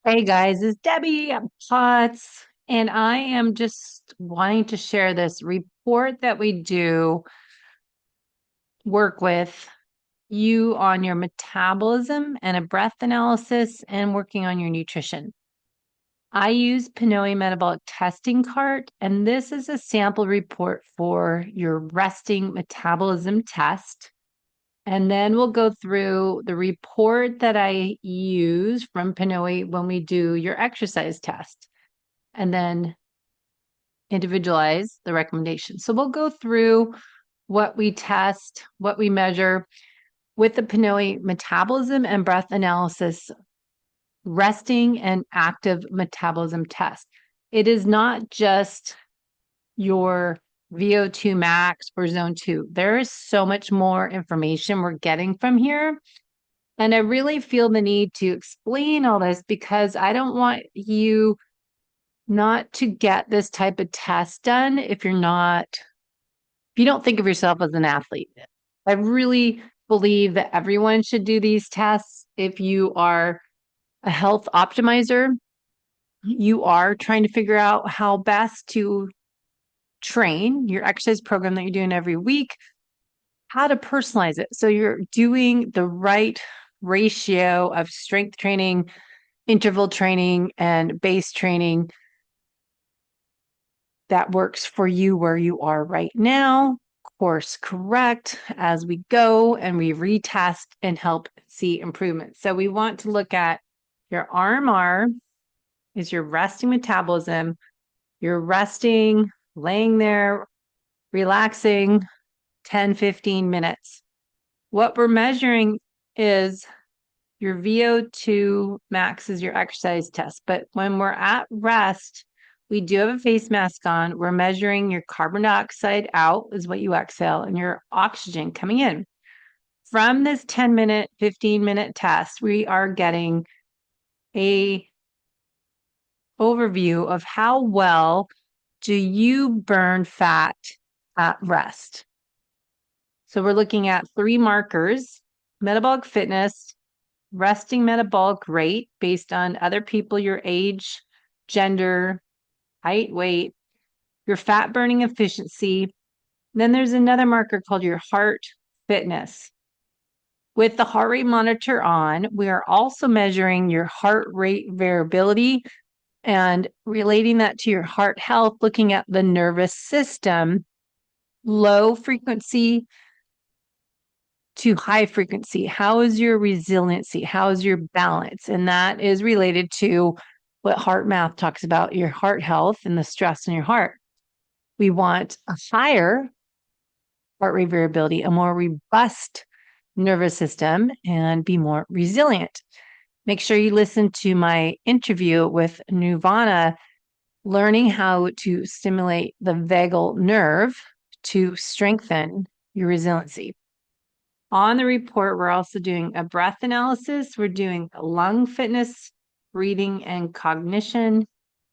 Hey guys, it's Debbie Potts, and I am just wanting to share this report that we do work with you on your metabolism and a breath analysis and working on your nutrition. I use PNOE metabolic testing cart, and this is a sample report for your resting metabolism test. And then we'll go through the report that I use from PNOE when we do your exercise test, and then individualize the recommendation. So we'll go through what we test, what we measure with the PNOE metabolism and breath analysis, resting and active metabolism test. It is not just your VO2 max or zone 2. There is so much more information we're getting from here. And I really feel the need to explain all this because I don't want you not to get this type of test done if you don't think of yourself as an athlete. I really believe that everyone should do these tests. If you are a health optimizer, you are trying to figure out how best to train your exercise program that you're doing every week, how to personalize it. So you're doing the right ratio of strength training, interval training, and base training that works for you where you are right now. Course correct as we go and we retest and help see improvement. So we want to look at your RMR is your resting metabolism. You're resting, laying there, relaxing 10, 15 minutes. What we're measuring is your VO2 max is your exercise test. But when we're at rest, we do have a face mask on. We're measuring your carbon dioxide out is what you exhale and your oxygen coming in. From this 10-minute, 15-minute test, we are getting a overview of how well do you burn fat at rest. So we're looking at 3 markers: metabolic fitness, resting metabolic rate based on other people, your age, gender, height, weight, your fat burning efficiency. Then there's another marker called your heart fitness. With the heart rate monitor on, we are also measuring your heart rate variability and relating that to your heart health, looking at the nervous system, low frequency to high frequency. How is your resiliency? How is your balance? And that is related to what heart math talks about, your heart health and the stress in your heart. We want a higher heart rate variability, a more robust nervous system, and be more resilient. Make sure you listen to my interview with Nirvana, learning how to stimulate the vagal nerve to strengthen your resiliency. On the report, we're also doing a breath analysis. We're doing lung fitness, breathing and cognition,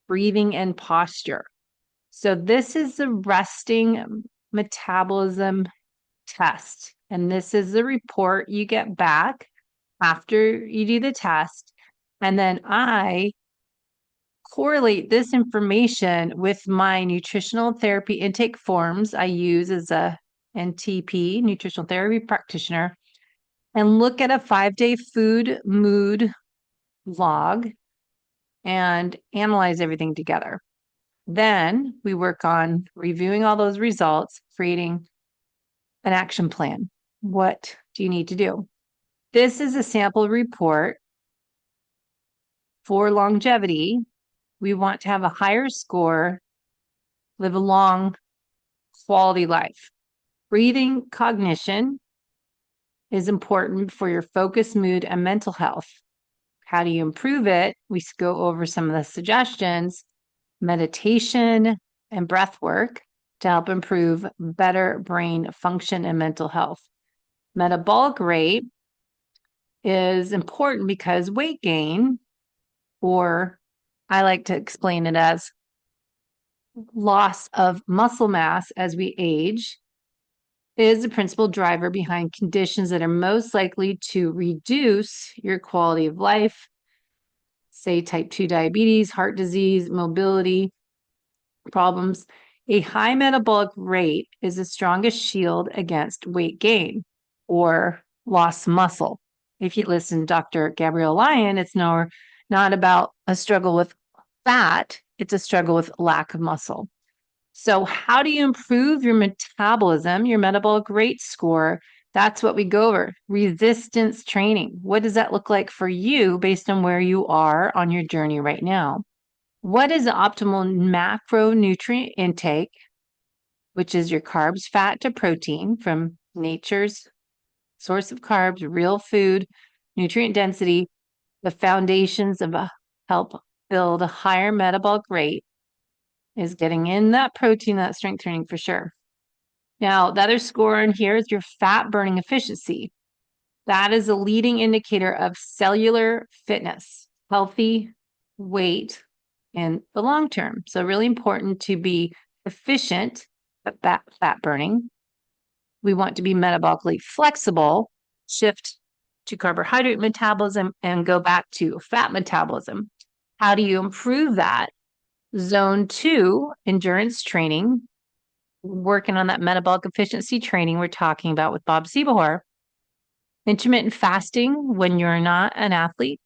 breathing and posture. So this is the resting metabolism test. And this is the report you get back after you do the test. And then I correlate this information with my nutritional therapy intake forms I use as a NTP, nutritional therapy practitioner, and look at a 5-day food mood log and analyze everything together. Then we work on reviewing all those results, creating an action plan. What do you need to do? This is a sample report for longevity. We want to have a higher score, live a long, quality life. Breathing cognition is important for your focus, mood, and mental health. How do you improve it? We go over some of the suggestions: meditation and breath work to help improve better brain function and mental health. Metabolic rate is important because weight gain, or I like to explain it as loss of muscle mass as we age, is the principal driver behind conditions that are most likely to reduce your quality of life. say type 2 diabetes, heart disease, mobility problems. A high metabolic rate is the strongest shield against weight gain or lost muscle. If you listen to Dr. Gabrielle Lyon, it's not about a struggle with fat, it's a struggle with lack of muscle. So how do you improve your metabolism, your metabolic rate score? That's what we go over. Resistance training. What does that look like for you based on where you are on your journey right now? What is the optimal macronutrient intake, which is your carbs, fat to protein from nature's source of carbs, real food, nutrient density, the foundations of help build a higher metabolic rate is getting in that protein, that strength training for sure. Now, the other score in here is your fat burning efficiency. That is a leading indicator of cellular fitness, healthy weight in the long term. So really important to be efficient at fat burning. We want to be metabolically flexible, shift to carbohydrate metabolism and go back to fat metabolism. How do you improve that? Zone 2, endurance training, working on that metabolic efficiency training we're talking about with Bob Seebohar. Intermittent fasting when you're not an athlete.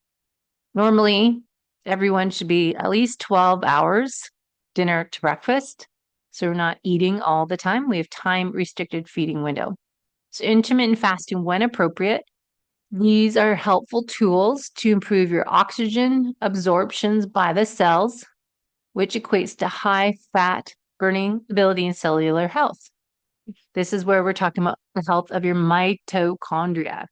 Normally, everyone should be at least 12 hours dinner to breakfast. So we're not eating all the time. We have time restricted feeding window. So intermittent fasting when appropriate. These are helpful tools to improve your oxygen absorptions by the cells, which equates to high fat burning ability and cellular health. This is where we're talking about the health of your mitochondria.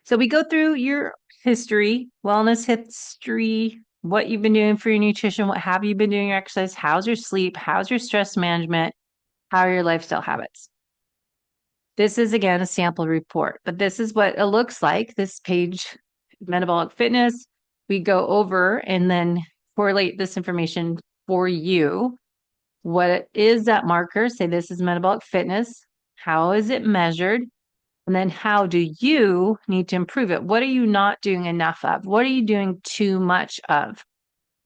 So we go through your history, wellness history, what you've been doing for your nutrition, what have you been doing your exercise, how's your sleep, how's your stress management, how are your lifestyle habits. This is, again, a sample report, but this is what it looks like. This page, metabolic fitness, we go over and then correlate this information for you. What is that marker? Say this is metabolic fitness. How is it measured? And then how do you need to improve it? What are you not doing enough of? What are you doing too much of?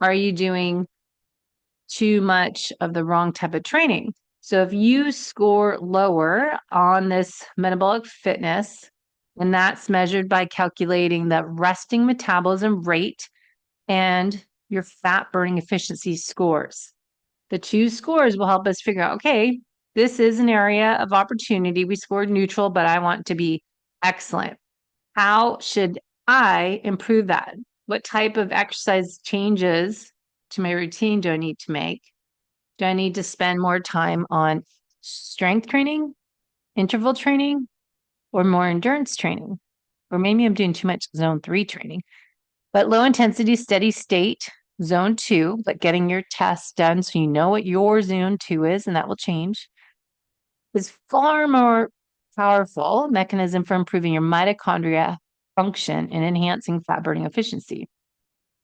Are you doing too much of the wrong type of training? So if you score lower on this metabolic fitness, and that's measured by calculating the resting metabolism rate and your fat burning efficiency scores. The two scores will help us figure out, okay, this is an area of opportunity. We scored neutral, but I want to be excellent. How should I improve that? What type of exercise changes to my routine do I need to make? Do I need to spend more time on strength training, interval training, or more endurance training? Or maybe I'm doing too much zone 3 training. But low intensity, steady state, zone 2, but getting your tests done so you know what your zone 2 is, and that will change, is far more powerful mechanism for improving your mitochondria function and enhancing fat burning efficiency.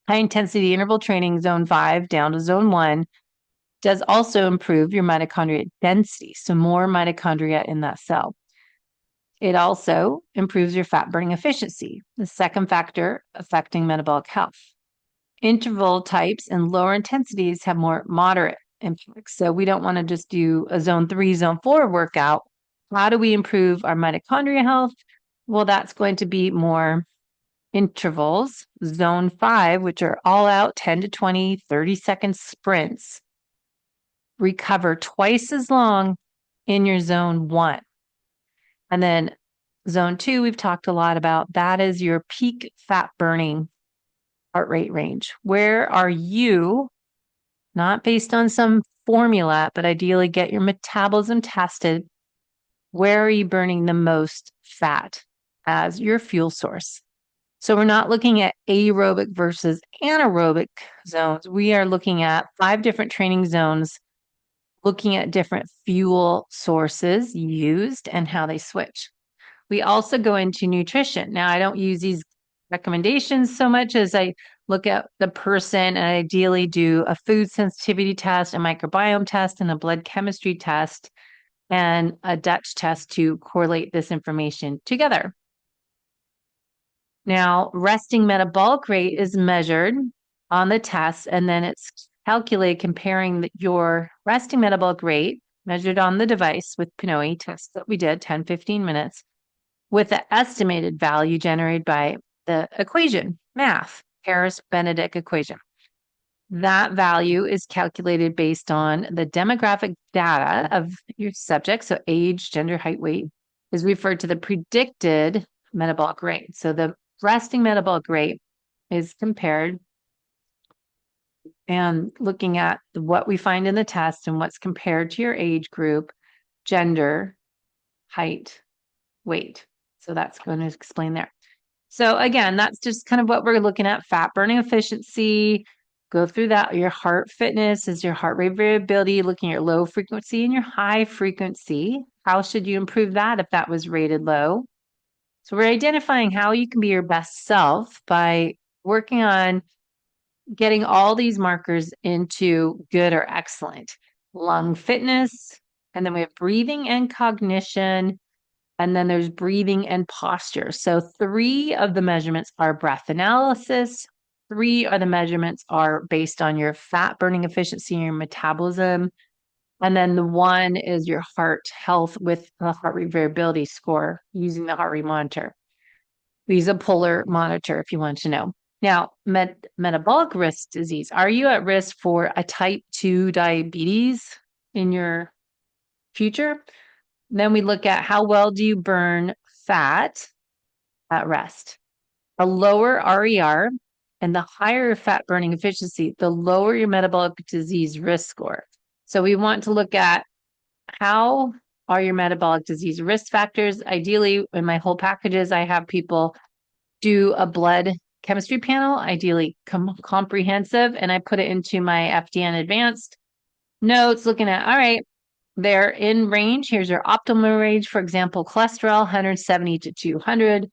High intensity interval training, zone 5 down to zone 1, does also improve your mitochondria density, so more mitochondria in that cell. It also improves your fat burning efficiency, the second factor affecting metabolic health. Interval types and lower intensities have more moderate impacts. So we don't want to just do a zone 3, zone 4 workout. How do we improve our mitochondria health? Well, that's going to be more intervals, zone 5, which are all out 10 to 20, 30-second sprints. Recover twice as long in your zone 1. And then zone 2, we've talked a lot about. That is your peak fat burning heart rate range. Where are you, not based on some formula, but ideally get your metabolism tested. Where are you burning the most fat as your fuel source? So we're not looking at aerobic versus anaerobic zones. We are looking at 5 different training zones, looking at different fuel sources used and how they switch. We also go into nutrition. Now, I don't use these recommendations so much as I look at the person and ideally do a food sensitivity test, a microbiome test, and a blood chemistry test, and a Dutch test to correlate this information together. Now, resting metabolic rate is measured on the test, and then it's calculated comparing your resting metabolic rate measured on the device with PNOE tests that we did, 10, 15 minutes, with the estimated value generated by the equation, math, Harris-Benedict equation. That value is calculated based on the demographic data of your subject. So age, gender, height, weight is referred to the predicted metabolic rate. So the resting metabolic rate is compared and looking at what we find in the test and what's compared to your age group, gender, height, weight. So that's going to explain there. So again, that's just kind of what we're looking at. Fat burning efficiency, go through that. Your heart fitness is your heart rate variability, looking at your low frequency and your high frequency. How should you improve that if that was rated low? So we're identifying how you can be your best self by working on getting all these markers into good or excellent. Lung fitness, and then we have breathing and cognition, and then there's breathing and posture. So 3 of the measurements are breath analysis. 3 of the measurements are based on your fat burning efficiency and your metabolism. And then the 1 is your heart health with the heart rate variability score using the heart rate monitor. We use a polar monitor if you want to know. Now, metabolic risk disease. Are you at risk for a type 2 diabetes in your future? Then we look at how well do you burn fat at rest. A lower RER and the higher fat burning efficiency, the lower your metabolic disease risk score. So we want to look at how are your metabolic disease risk factors. Ideally, in my whole packages, I have people do a blood chemistry panel, ideally comprehensive, and I put it into my FDN advanced notes looking at, all right, they're in range. Here's your optimal range. For example, cholesterol, 170 to 200.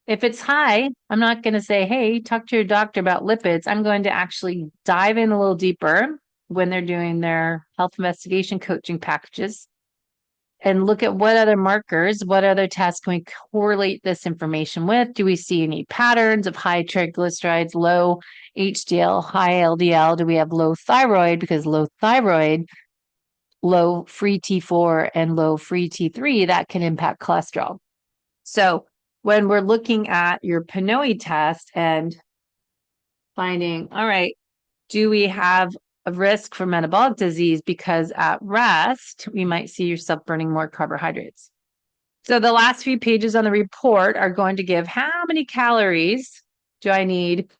If it's high, I'm not going to say, hey, talk to your doctor about lipids. I'm going to actually dive in a little deeper when they're doing their health investigation coaching packages and look at what other markers, what other tests can we correlate this information with? Do we see any patterns of high triglycerides, low HDL, high LDL? Do we have low thyroid? Because low thyroid, low free T4 and low free T3, that can impact cholesterol. So when we're looking at your PNOE test and finding, all right, do we have a risk for metabolic disease? Because at rest, we might see yourself burning more carbohydrates. So the last few pages on the report are going to give how many calories do I need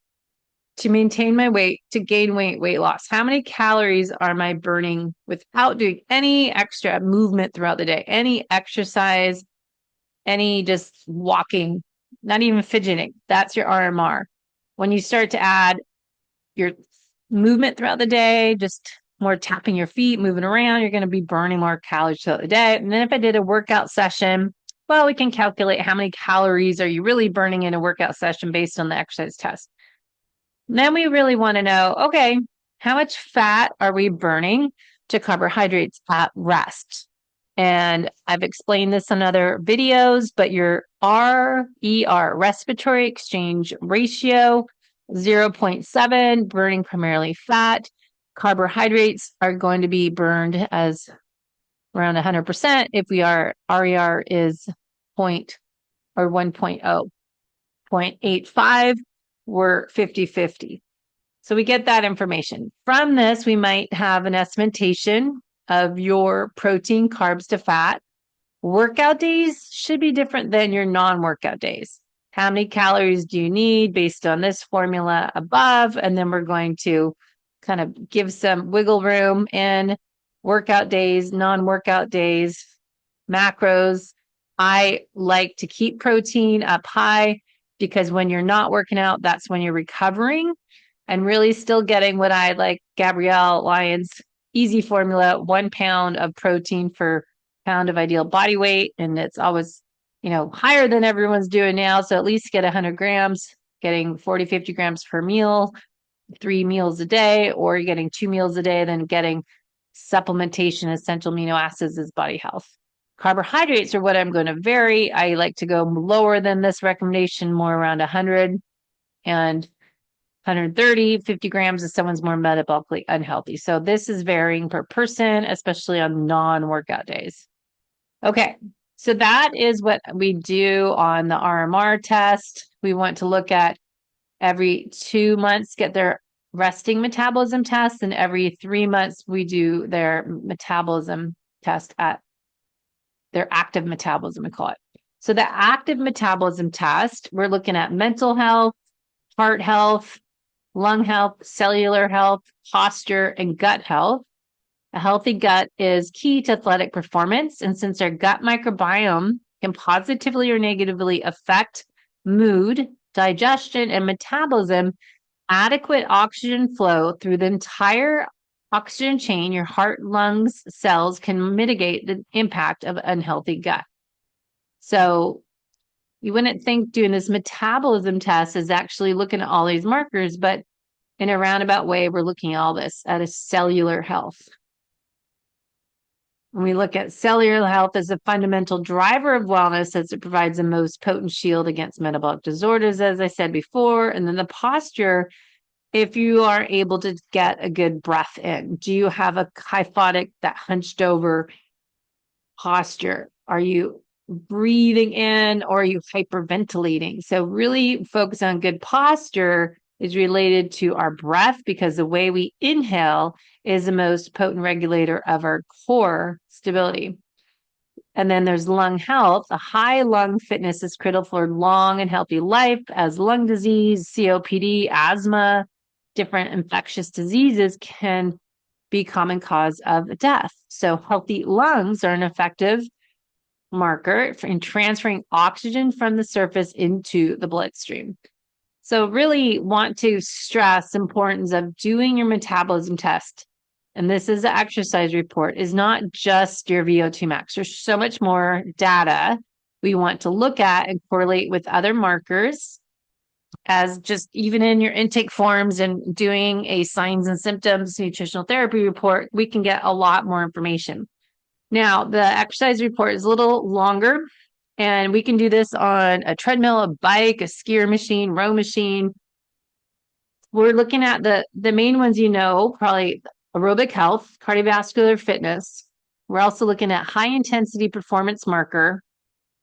to maintain my weight, to gain weight loss? How many calories am I burning without doing any extra movement throughout the day, any exercise, any just walking, not even fidgeting? That's your RMR. When you start to add your movement throughout the day, just more tapping your feet, moving around, you're going to be burning more calories throughout the day. And then if I did a workout session, well, we can calculate how many calories are you really burning in a workout session based on the exercise test. And then we really want to know, okay, how much fat are we burning to carbohydrates at rest? And I've explained this in other videos, but your RER, respiratory exchange ratio, 0.7, burning primarily fat. Carbohydrates are going to be burned as around 100% if we are RER is 1.0. 0.85, we're 50-50. So we get that information. From this, we might have an estimation of your protein, carbs to fat. Workout days should be different than your non-workout days. How many calories do you need based on this formula above? And then we're going to kind of give some wiggle room in workout days, non-workout days, macros. I like to keep protein up high because when you're not working out, that's when you're recovering and really still getting what I like Gabrielle Lyons' easy formula, 1 pound of protein for pound of ideal body weight. And it's always, higher than everyone's doing now. So at least get 100 grams, getting 40, 50 grams per meal, 3 meals a day, or you're getting 2 meals a day, then getting supplementation, essential amino acids is body health. Carbohydrates are what I'm going to vary. I like to go lower than this recommendation, more around 100 and 130, 50 grams if someone's more metabolically unhealthy. So this is varying per person, especially on non-workout days. Okay, so that is what we do on the RMR test. We want to look at every 2 months, get their resting metabolism test, and every 3 months, we do their metabolism test at their active metabolism, we call it. So the active metabolism test, we're looking at mental health, heart health, lung health, cellular health, posture, and gut health. A healthy gut is key to athletic performance. And since our gut microbiome can positively or negatively affect mood, digestion, and metabolism, adequate oxygen flow through the entire oxygen chain, your heart, lungs, cells can mitigate the impact of unhealthy gut. So you wouldn't think doing this metabolism test is actually looking at all these markers, but in a roundabout way, we're looking at all this at a cellular health. When we look at cellular health as a fundamental driver of wellness, as it provides the most potent shield against metabolic disorders, as I said before, and then the posture, if you are able to get a good breath in. Do you have a kyphotic, that hunched over posture? Are you breathing in, or are you hyperventilating? So really focus on good posture is related to our breath, because the way we inhale is the most potent regulator of our core stability. And then there's lung health. A high lung fitness is critical for long and healthy life, as lung disease, COPD, asthma, different infectious diseases can be common cause of death. So healthy lungs are an effective marker in transferring oxygen from the surface into the bloodstream. So really want to stress the importance of doing your metabolism test. And this is the exercise report, is not just your VO2 max. There's so much more data we want to look at and correlate with other markers, as just even in your intake forms and doing a signs and symptoms nutritional therapy report, we can get a lot more information. Now, the exercise report is a little longer, and we can do this on a treadmill, a bike, a skier machine, row machine. We're looking at the main ones, probably aerobic health, cardiovascular fitness. We're also looking at high intensity performance marker,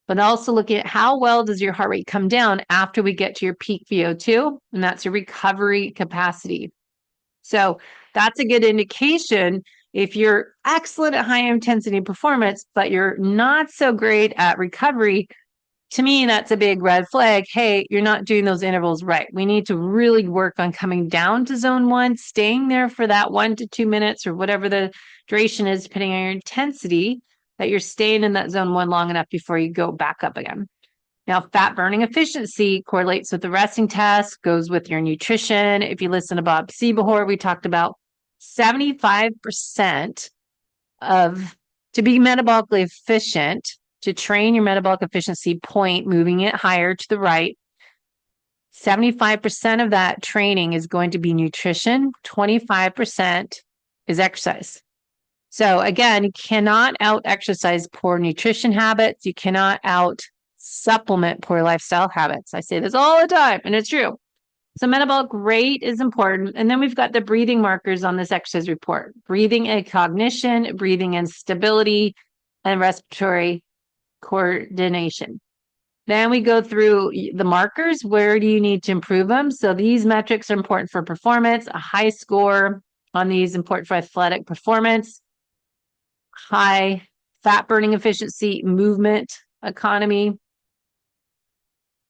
but also looking at how well does your heart rate come down after we get to your peak VO2, and that's your recovery capacity. So that's a good indication. If you're excellent at high intensity performance, but you're not so great at recovery, to me, that's a big red flag. Hey, you're not doing those intervals right. We need to really work on coming down to zone 1, staying there for that 1 to 2 minutes or whatever the duration is, depending on your intensity, that you're staying in that zone 1 long enough before you go back up again. Now, fat burning efficiency correlates with the resting test, goes with your nutrition. If you listen to Bob Seebohor, we talked about 75% to be metabolically efficient, to train your metabolic efficiency point, moving it higher to the right. 75% of that training is going to be nutrition, 25% is exercise. So again, you cannot out exercise poor nutrition habits. You cannot out supplement poor lifestyle habits. I say this all the time, and it's true. So metabolic rate is important. And then we've got the breathing markers on this exercise report: breathing and cognition, breathing and stability, and respiratory coordination. Then we go through the markers. Where do you need to improve them? So these metrics are important for performance. A high score on these important for athletic performance. High fat burning efficiency, movement economy,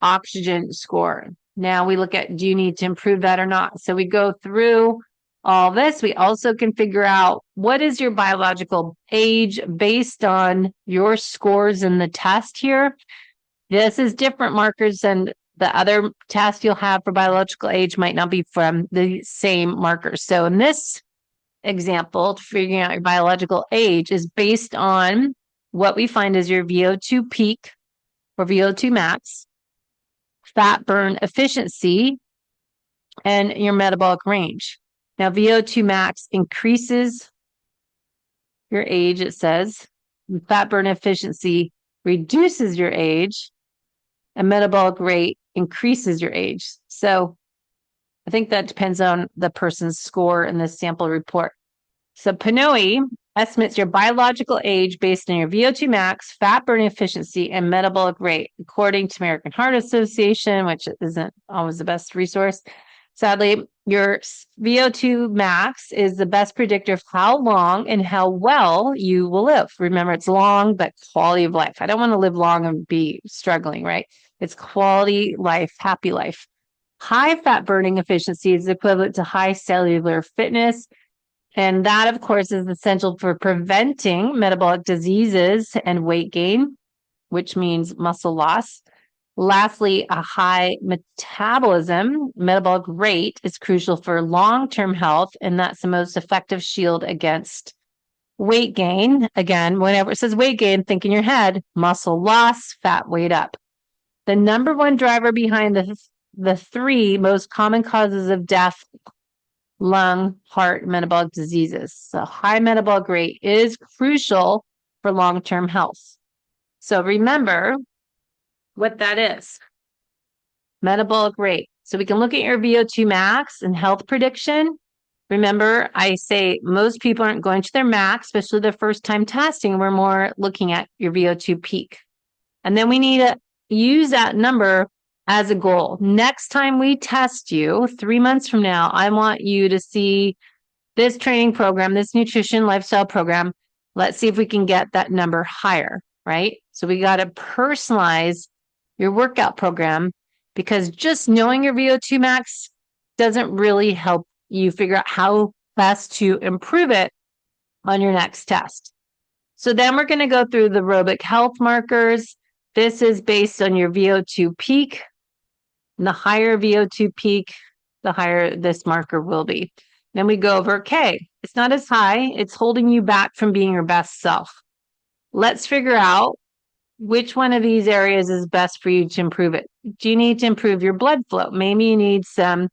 oxygen score. Now we look at, do you need to improve that or not? So we go through all this. We also can figure out what is your biological age based on your scores in the test here. This is different markers than the other test you'll have for biological age, might not be from the same markers. So in this example, figuring out your biological age is based on what we find is your VO2 peak or VO2 max, fat burn efficiency, and your metabolic range. Now, VO2 max increases your age, it says. fat burn efficiency reduces your age, and metabolic rate increases your age. So I think that depends on the person's score in the sample report. So PNOE estimates your biological age based on your VO2 max, fat burning efficiency, and metabolic rate, according to American Heart Association, which isn't always the best resource. Sadly, your VO2 max is the best predictor of how long and how well you will live. Remember, it's long, but quality of life. I don't want to live long and be struggling, right? It's quality life, happy life. High fat burning efficiency is equivalent to high cellular fitness. And that, of course, is essential for preventing metabolic diseases and weight gain, which means muscle loss. Lastly, a high metabolism, metabolic rate, is crucial for long-term health, and that's the most effective shield against weight gain. Again, whenever it says weight gain, think in your head, muscle loss, fat weight up. The number one driver behind the three most common causes of death: lung, heart, metabolic diseases. So high metabolic rate is crucial for long-term health. So remember what that is. Metabolic rate. So we can look at your VO2 max and health prediction. Remember, I say most people aren't going to their max, especially their first time testing. We're more looking at your VO2 peak. And then we need to use that number as a goal. Next time we test you, 3 months from now, I want you to see this training program, this nutrition lifestyle program. Let's see if we can get that number higher, right? So we got to personalize your workout program, because just knowing your VO2 max doesn't really help you figure out how best to improve it on your next test. So then we're going to go through the aerobic health markers. This is based on your VO2 peak. And the higher VO2 peak, the higher this marker will be. Then we go over, okay, it's not as high. It's holding you back from being your best self. Let's figure out which one of these areas is best for you to improve it. Do you need to improve your blood flow? Maybe you need some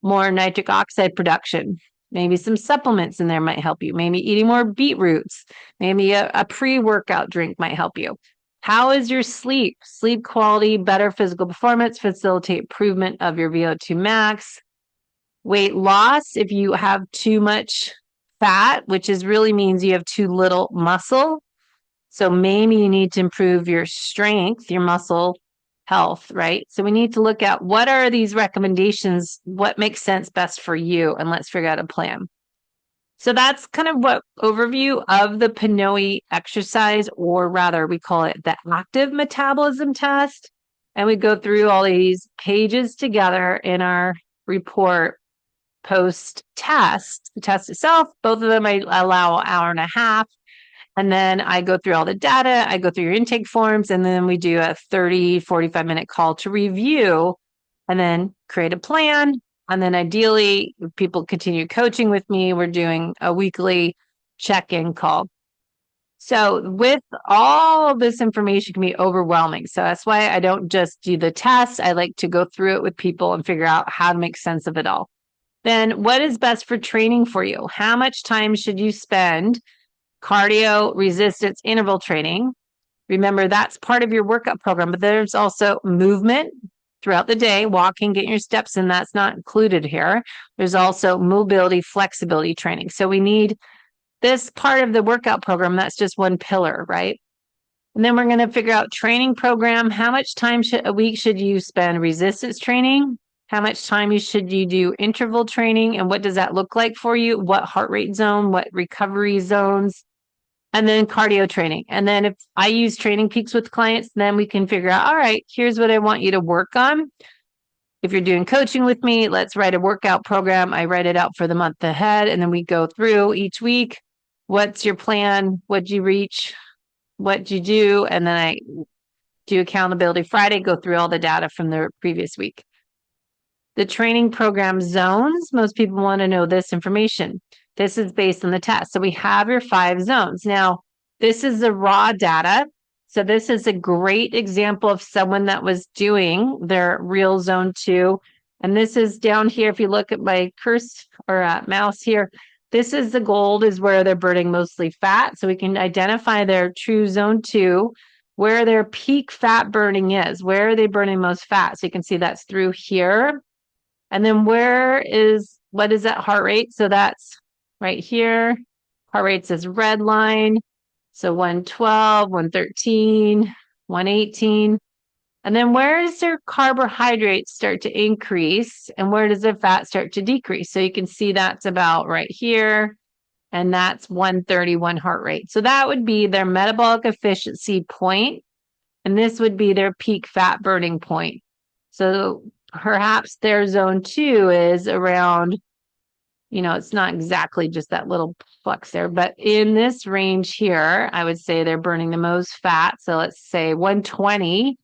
more nitric oxide production. Maybe some supplements in there might help you. Maybe eating more beetroots. Maybe a pre-workout drink might help you. How is your sleep? Sleep quality, better physical performance, facilitate improvement of your VO2 max. Weight loss, if you have too much fat, which is really means you have too little muscle. So maybe you need to improve your strength, your muscle health, right? So we need to look at what are these recommendations, what makes sense best for you, and let's figure out a plan. So that's kind of what overview of the PNOE exercise, or rather we call it the active metabolism test. And we go through all these pages together in our report post-test. The test itself, both of them I allow an hour and a half. And then I go through all the data, I go through your intake forms, and then we do a 30, 45-minute call to review and then create a plan. And then ideally, if people continue coaching with me, we're doing a weekly check-in call. So with all of this information can be overwhelming. So that's why I don't just do the test. I like to go through it with people and figure out how to make sense of it all. Then what is best for training for you? How much time should you spend cardio, resistance, interval training? Remember, that's part of your workout program, but there's also movement throughout the day, walking, getting your steps in. That's not included here. There's also mobility, flexibility training. So we need this part of the workout program. That's just one pillar, right? And then we're going to figure out training program. How much time a week should you spend resistance training? How much time should you do interval training? And what does that look like for you? What heart rate zone? What recovery zones? And then cardio training. And then if I use training peaks with clients, then we can figure out, all right, here's what I want you to work on. If you're doing coaching with me, let's write a workout program. I write it out for the month ahead, and then we go through each week. What's your plan? What'd you reach? What'd you do? And then I do accountability Friday, go through all the data from the previous week. The training program zones, most people want to know this information. This is based on the test. So we have your 5 zones. Now, this is the raw data. So this is a great example of someone that was doing their real zone 2. And this is down here. If you look at my cursor or mouse here, This is the gold is where they're burning mostly fat. So we can identify their true zone 2, where their peak fat burning is. Where are they burning most fat? So you can see that's through here. And then what is that heart rate? So that's right here. Heart rate's this red line. So 112, 113, 118. And then where does their carbohydrates start to increase and where does the fat start to decrease? So you can see that's about right here. And that's 131 heart rate. So that would be their metabolic efficiency point, and this would be their peak fat burning point. So perhaps their zone 2 is around, it's not exactly just that little flux there, but in this range here, I would say they're burning the most fat. So let's say 120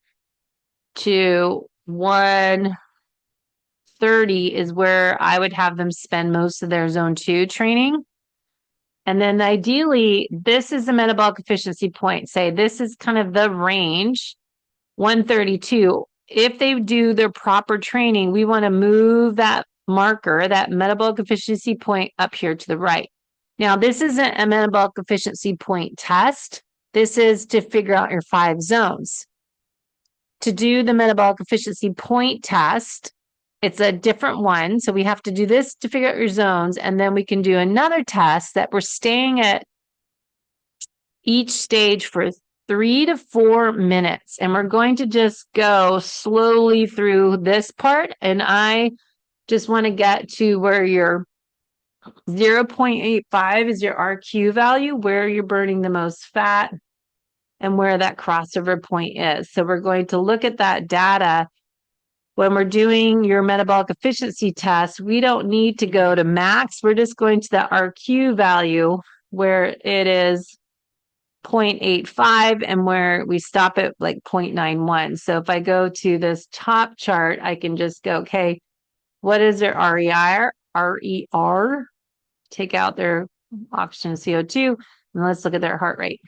to 130 is where I would have them spend most of their zone 2 training. And then ideally, this is the metabolic efficiency point. Say this is kind of the range, 132. If they do their proper training, we want to move that marker, that metabolic efficiency point up here to the right. Now, this isn't a metabolic efficiency point test. This is to figure out your 5 zones. To do the metabolic efficiency point test, it's a different one. So we have to do this to figure out your zones. And then we can do another test that we're staying at each stage for 3 to 4 minutes. And we're going to just go slowly through this part. And I just want to get to where your 0.85 is your RQ value, where you're burning the most fat and where that crossover point is. So we're going to look at that data. When we're doing your metabolic efficiency test, we don't need to go to max. We're just going to the RQ value where it is 0.85 and where we stop at like 0.91. So if I go to this top chart, I can just go, okay, what is their RER? Take out their oxygen and CO2, and let's look at their heart rate.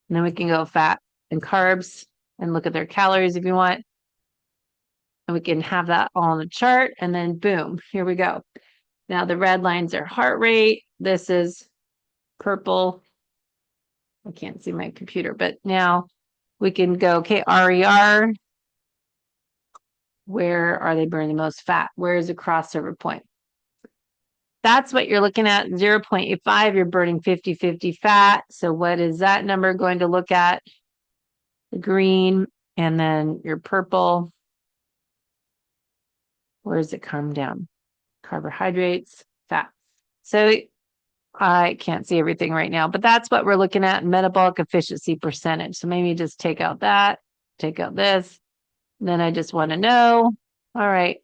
And then we can go fat and carbs and look at their calories if you want. And we can have that all on the chart, and then boom, here we go. Now the red line's their heart rate. This is purple. I can't see my computer, but now we can go, okay, RER. Where are they burning the most fat? Where is the crossover point? That's what you're looking at, 0.85. You're burning 50-50 fat. So what is that number going to look at? The green, and then your purple. Where does it come down? Carbohydrates, fat. So I can't see everything right now, but that's what we're looking at, metabolic efficiency percentage. So maybe just take out that, take out this. Then I just want to know, all right,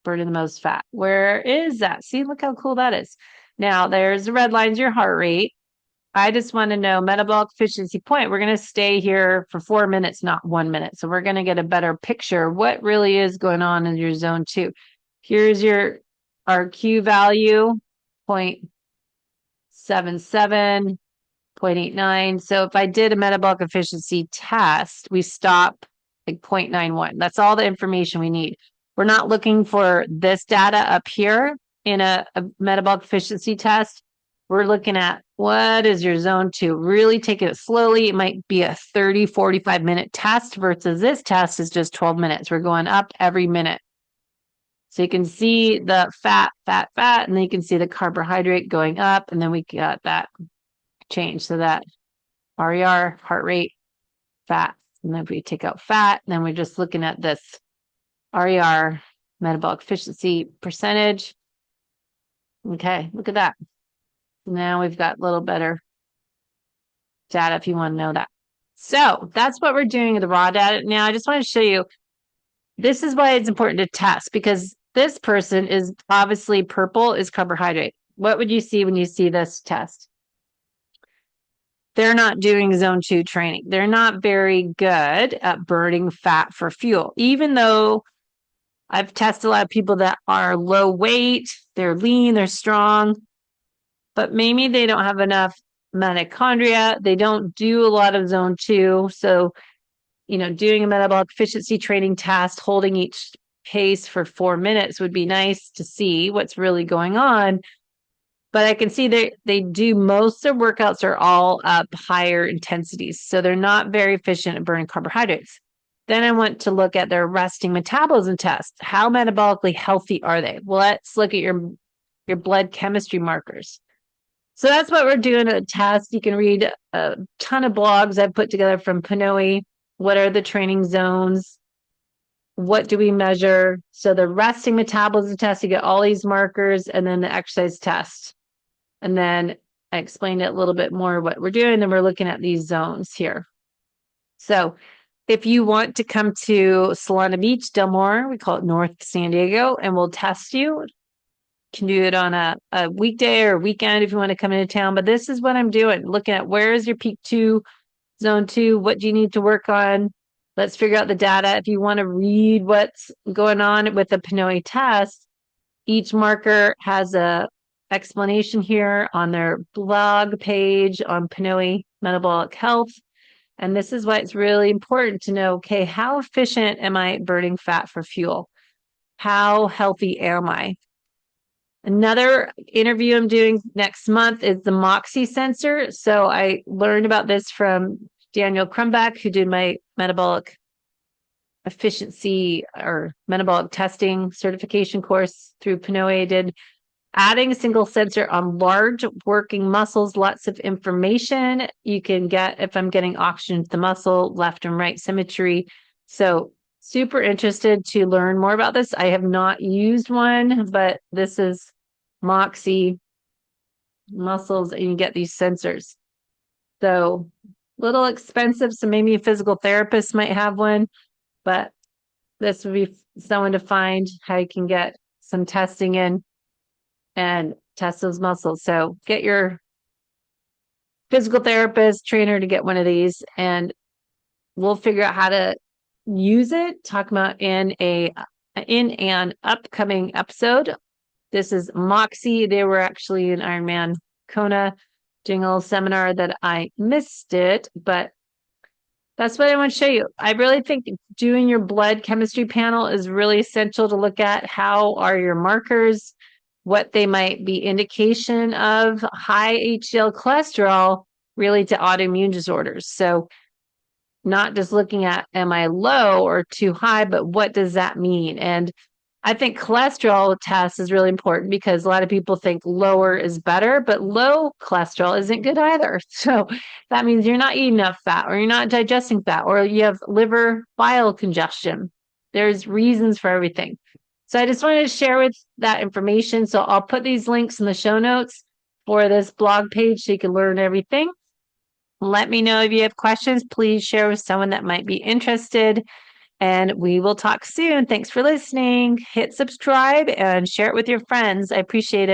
burning the most fat. Where is that? See, look how cool that is. Now there's the red line's your heart rate. I just want to know metabolic efficiency point. We're going to stay here for 4 minutes, not 1 minute. So we're going to get a better picture of what really is going on in your zone 2. Here's your RQ value, 0.77, 0.89. So if I did a metabolic efficiency test, we stop like 0.91. That's all the information we need. We're not looking for this data up here in a metabolic efficiency test. We're looking at what is your zone 2. Really take it slowly. It might be a 30, 45 minute test versus this test is just 12 minutes. We're going up every minute. So you can see the fat, and then you can see the carbohydrate going up, and then we got that change. So that RER, heart rate, fat. And then if we take out fat, then we're just looking at this RER, metabolic efficiency percentage. Okay, look at that. Now we've got a little better data if you want to know that. So that's what we're doing with the raw data. Now I just want to show you, this is why it's important to test, because this person is obviously purple is carbohydrate. What would you see when you see this test? They're not doing zone 2 training. They're not very good at burning fat for fuel, even though I've tested a lot of people that are low weight, they're lean, they're strong, but maybe they don't have enough mitochondria. They don't do a lot of zone 2. So, doing a metabolic efficiency training test, holding each pace for 4 minutes would be nice to see what's really going on. But I can see they do most of their workouts are all up higher intensities. So they're not very efficient at burning carbohydrates. Then I want to look at their resting metabolism test. How metabolically healthy are they? Well, let's look at your blood chemistry markers. So that's what we're doing a test. You can read a ton of blogs I've put together from PNOE. What are the training zones? What do we measure? So the resting metabolism test, you get all these markers, and then the exercise test. And then I explained it a little bit more what we're doing. Then we're looking at these zones here. So if you want to come to Solana Beach, Del Mar, we call it North San Diego, and we'll test you. You can do it on a weekday or weekend if you want to come into town. But this is what I'm doing, looking at where is your peak 2, zone 2, what do you need to work on? Let's figure out the data. If you want to read what's going on with the PNOE test, each marker has a explanation here on their blog page on PNOE Metabolic Health. And this is why it's really important to know, okay, how efficient am I burning fat for fuel? How healthy am I? Another interview I'm doing next month is the MOXIE sensor. So I learned about this from Daniel Crumback, who did my metabolic efficiency or metabolic testing certification course through PNOE. Did adding a single sensor on large working muscles, lots of information you can get if I'm getting oxygen to the muscle, left and right symmetry. So super interested to learn more about this. I have not used one, but this is MOXIE muscles, and you get these sensors. So little expensive, so maybe a physical therapist might have one, but this would be someone to find how you can get some testing in and test those muscles. So get your physical therapist, trainer to get one of these, and we'll figure out how to use it. Talk about in an upcoming episode. This is MOXIE. They were actually in Ironman Kona doing a little seminar that I missed it, but that's what I want to show you. I really think doing your blood chemistry panel is really essential to look at. How are your markers, what they might be indication of high HDL cholesterol related to autoimmune disorders. So not just looking at, am I low or too high, but what does that mean? And I think cholesterol test is really important because a lot of people think lower is better, but low cholesterol isn't good either. So that means you're not eating enough fat, or you're not digesting fat, or you have liver bile congestion. There's reasons for everything. So I just wanted to share with that information. So I'll put these links in the show notes for this blog page so you can learn everything. Let me know if you have questions. Please share with someone that might be interested. And we will talk soon. Thanks for listening. Hit subscribe and share it with your friends. I appreciate it.